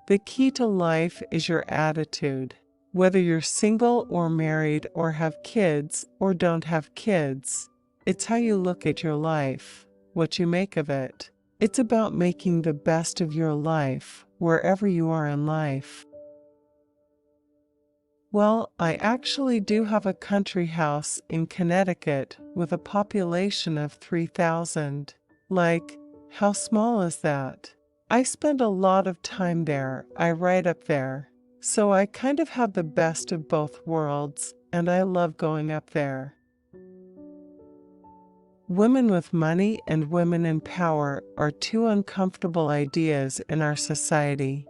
The key to life is your attitude. Whether you're single or married or have kids or don't have kids, it's how you look at your life, what you make of it. It's about making the best of your life, wherever you are in life. Well, I actually do have a country house in Connecticut with a population of 3,000. Like, how small is that? I spend a lot of time there. I write up there. So I kind of have the best of both worlds, and I love going up there. Women with money and women in power are two uncomfortable ideas in our society.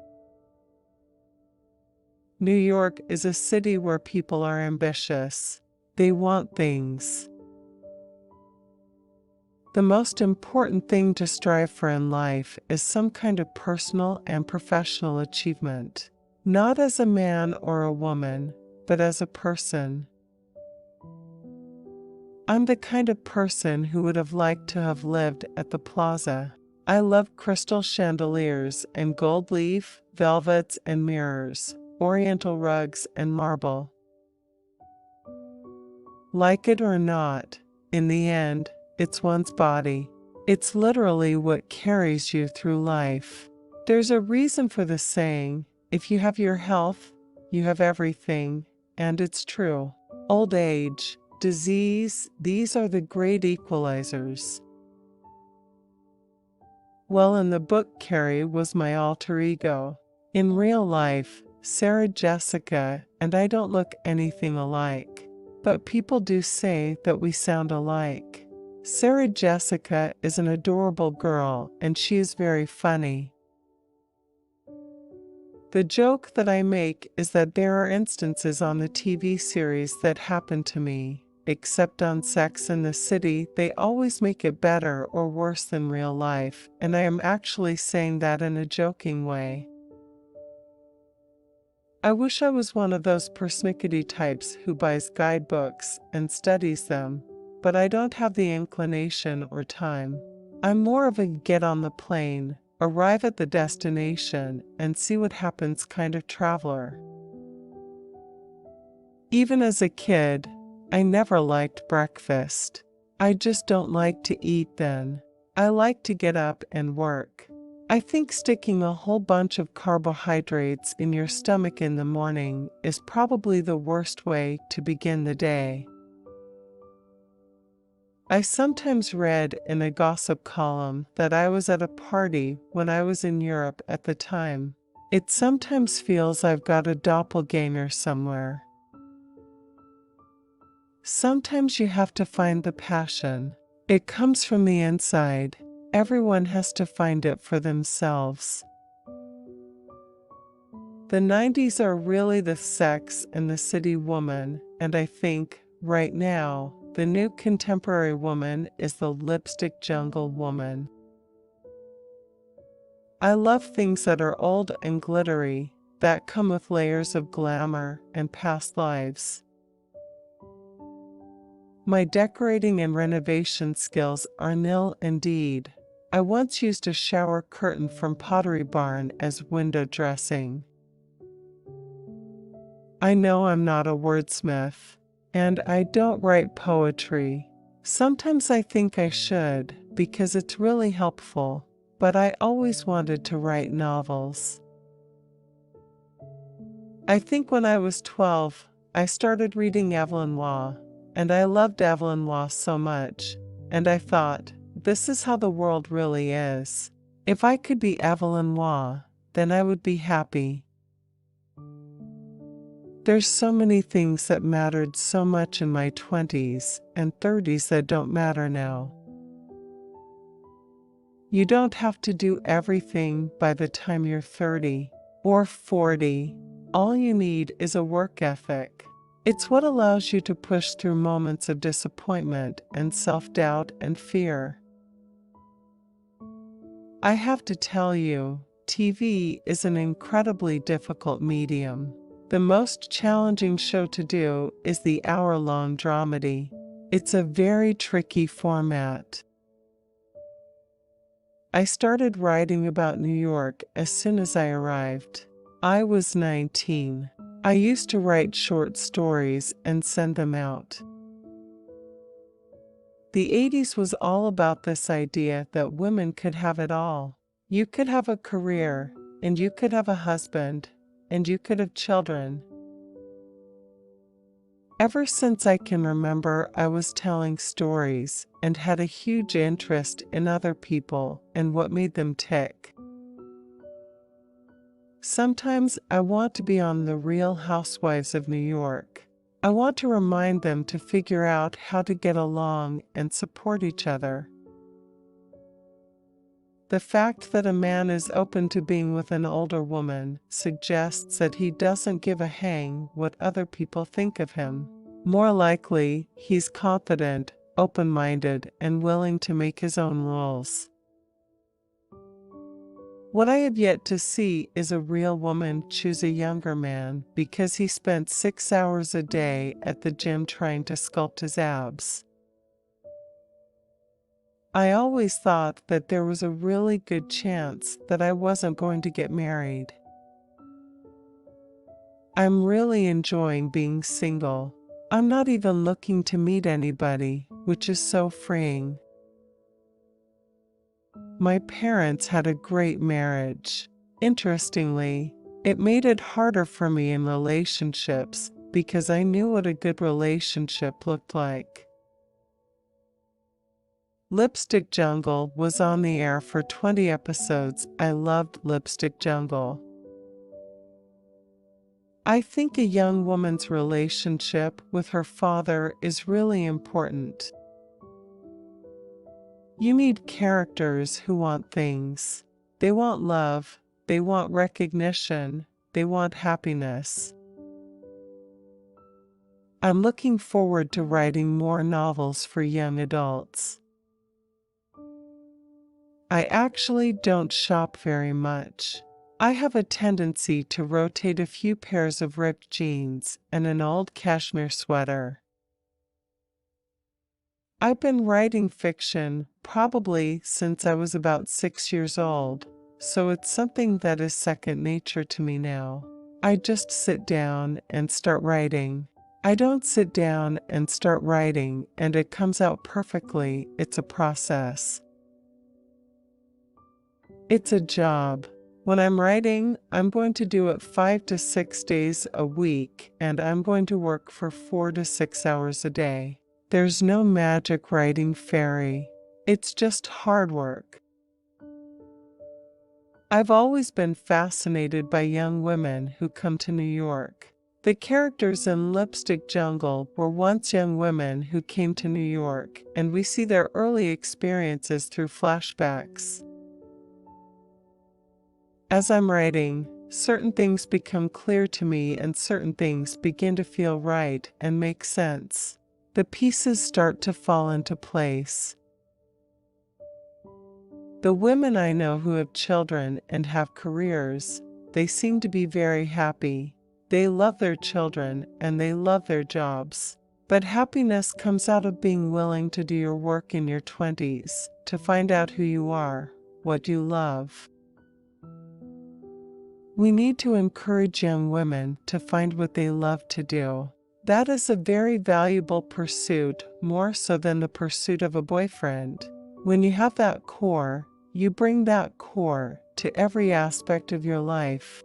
New York is a city where people are ambitious. They want things. The most important thing to strive for in life is some kind of personal and professional achievement. Not as a man or a woman, but as a person. I'm the kind of person who would have liked to have lived at the plaza. I love crystal chandeliers and gold leaf, velvets and mirrors, oriental rugs and marble. Like it or not, in the end, it's one's body. It's literally what carries you through life. There's a reason for the saying, if you have your health, you have everything, and it's true. Old age, disease, these are the great equalizers. Well, in the book, Carrie was my alter ego. In real life, Sarah Jessica and I don't look anything alike, but people do say that we sound alike. Sarah Jessica is an adorable girl and she is very funny. The joke that I make is that there are instances on the TV series that happen to me. Except on Sex and the City, they always make it better or worse than real life, and I am actually saying that in a joking way. I wish I was one of those persnickety types who buys guidebooks and studies them, but I don't have the inclination or time. I'm more of a get on the plane, arrive at the destination, and see what happens kind of traveler. Even as a kid, I never liked breakfast. I just don't like to eat then. I like to get up and work. I think sticking a whole bunch of carbohydrates in your stomach in the morning is probably the worst way to begin the day. I sometimes read in a gossip column that I was at a party when I was in Europe at the time. It sometimes feels I've got a doppelganger somewhere. Sometimes you have to find the passion. It comes from the inside. Everyone has to find it for themselves. The 90s are really the Sex and the City woman, and I think, right now, the new contemporary woman is the lipstick jungle woman. I love things that are old and glittery, that come with layers of glamour and past lives. My decorating and renovation skills are nil indeed. I once used a shower curtain from Pottery Barn as window dressing. I know I'm not a wordsmith, and I don't write poetry. Sometimes I think I should, because it's really helpful, but I always wanted to write novels. I think when I was 12, I started reading Evelyn Waugh. And I loved Evelyn Waugh so much, and I thought, this is how the world really is. If I could be Evelyn Waugh, then I would be happy. There's so many things that mattered so much in my 20s and 30s that don't matter now. You don't have to do everything by the time you're 30 or 40. All you need is a work ethic. It's what allows you to push through moments of disappointment and self-doubt and fear. I have to tell you, TV is an incredibly difficult medium. The most challenging show to do is the hour-long dramedy. It's a very tricky format. I started writing about New York as soon as I arrived. I was 19. I used to write short stories and send them out. The 80s was all about this idea that women could have it all. You could have a career, and you could have a husband, and you could have children. Ever since I can remember, I was telling stories and had a huge interest in other people and what made them tick. Sometimes I want to be on The Real Housewives of New York. I want to remind them to figure out how to get along and support each other. The fact that a man is open to being with an older woman suggests that he doesn't give a hang what other people think of him. More likely, he's confident, open-minded, and willing to make his own rules. What I have yet to see is a real woman choose a younger man because he spent 6 hours a day at the gym trying to sculpt his abs. I always thought that there was a really good chance that I wasn't going to get married. I'm really enjoying being single. I'm not even looking to meet anybody, which is so freeing. My parents had a great marriage. Interestingly, it made it harder for me in relationships because I knew what a good relationship looked like. Lipstick Jungle was on the air for 20 episodes. I loved Lipstick Jungle. I think a young woman's relationship with her father is really important. You need characters who want things. They want love, they want recognition, they want happiness. I'm looking forward to writing more novels for young adults. I actually don't shop very much. I have a tendency to rotate a few pairs of ripped jeans and an old cashmere sweater. I've been writing fiction probably since I was about 6 years old, so it's something that is second nature to me now. I just sit down and start writing. I don't sit down and start writing and it comes out perfectly. It's a process. It's a job. When I'm writing, I'm going to do it 5 to 6 days a week, and I'm going to work for 4 to 6 hours a day. There's no magic writing fairy. It's just hard work. I've always been fascinated by young women who come to New York. The characters in Lipstick Jungle were once young women who came to New York, and we see their early experiences through flashbacks. As I'm writing, certain things become clear to me and certain things begin to feel right and make sense. The pieces start to fall into place. The women I know who have children and have careers, they seem to be very happy. They love their children and they love their jobs. But happiness comes out of being willing to do your work in your 20s, to find out who you are, what you love. We need to encourage young women to find what they love to do. That is a very valuable pursuit, more so than the pursuit of a boyfriend. When you have that core, you bring that core to every aspect of your life.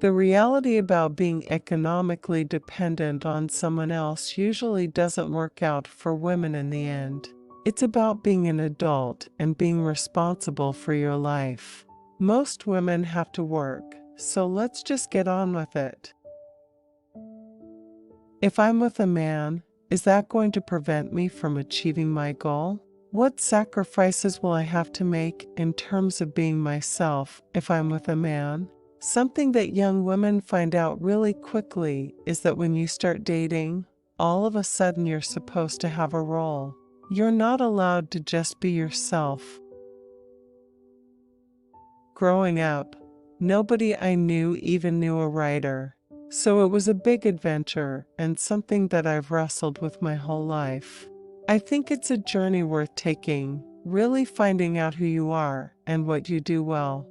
The reality about being economically dependent on someone else usually doesn't work out for women in the end. It's about being an adult and being responsible for your life. Most women have to work, so let's just get on with it. If I'm with a man, is that going to prevent me from achieving my goal? What sacrifices will I have to make in terms of being myself if I'm with a man? Something that young women find out really quickly is that when you start dating, all of a sudden you're supposed to have a role. You're not allowed to just be yourself. Growing up, nobody I knew even knew a writer, so it was a big adventure and something that I've wrestled with my whole life. I think it's a journey worth taking, really finding out who you are and what you do well.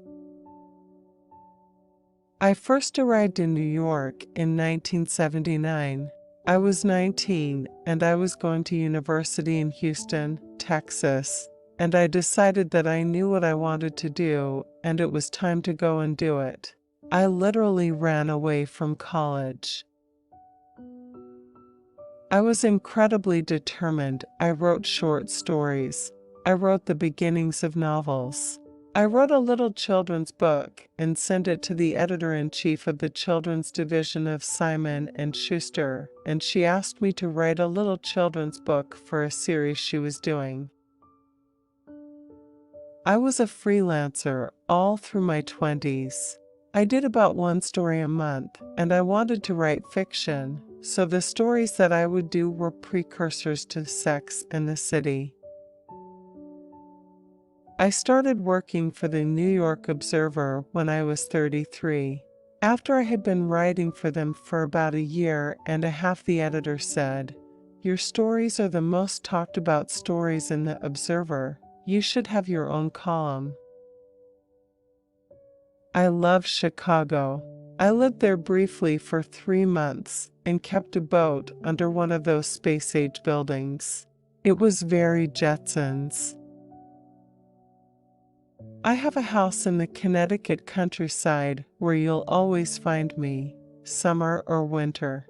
I first arrived in New York in 1979. I was 19 and I was going to university in Houston, Texas, and I decided that I knew what I wanted to do and it was time to go and do it. I literally ran away from college. I was incredibly determined. I wrote short stories. I wrote the beginnings of novels. I wrote a little children's book and sent it to the editor-in-chief of the children's division of Simon & Schuster, and she asked me to write a little children's book for a series she was doing. I was a freelancer all through my 20s. I did about one story a month, and I wanted to write fiction, so the stories that I would do were precursors to Sex and the City. I started working for the New York Observer when I was 33. After I had been writing for them for about a year and a half, the editor said, "Your stories are the most talked about stories in the Observer. You should have your own column." I love Chicago. I lived there briefly for 3 months and kept a boat under one of those space-age buildings. It was very Jetsons. I have a house in the Connecticut countryside where you'll always find me, summer or winter.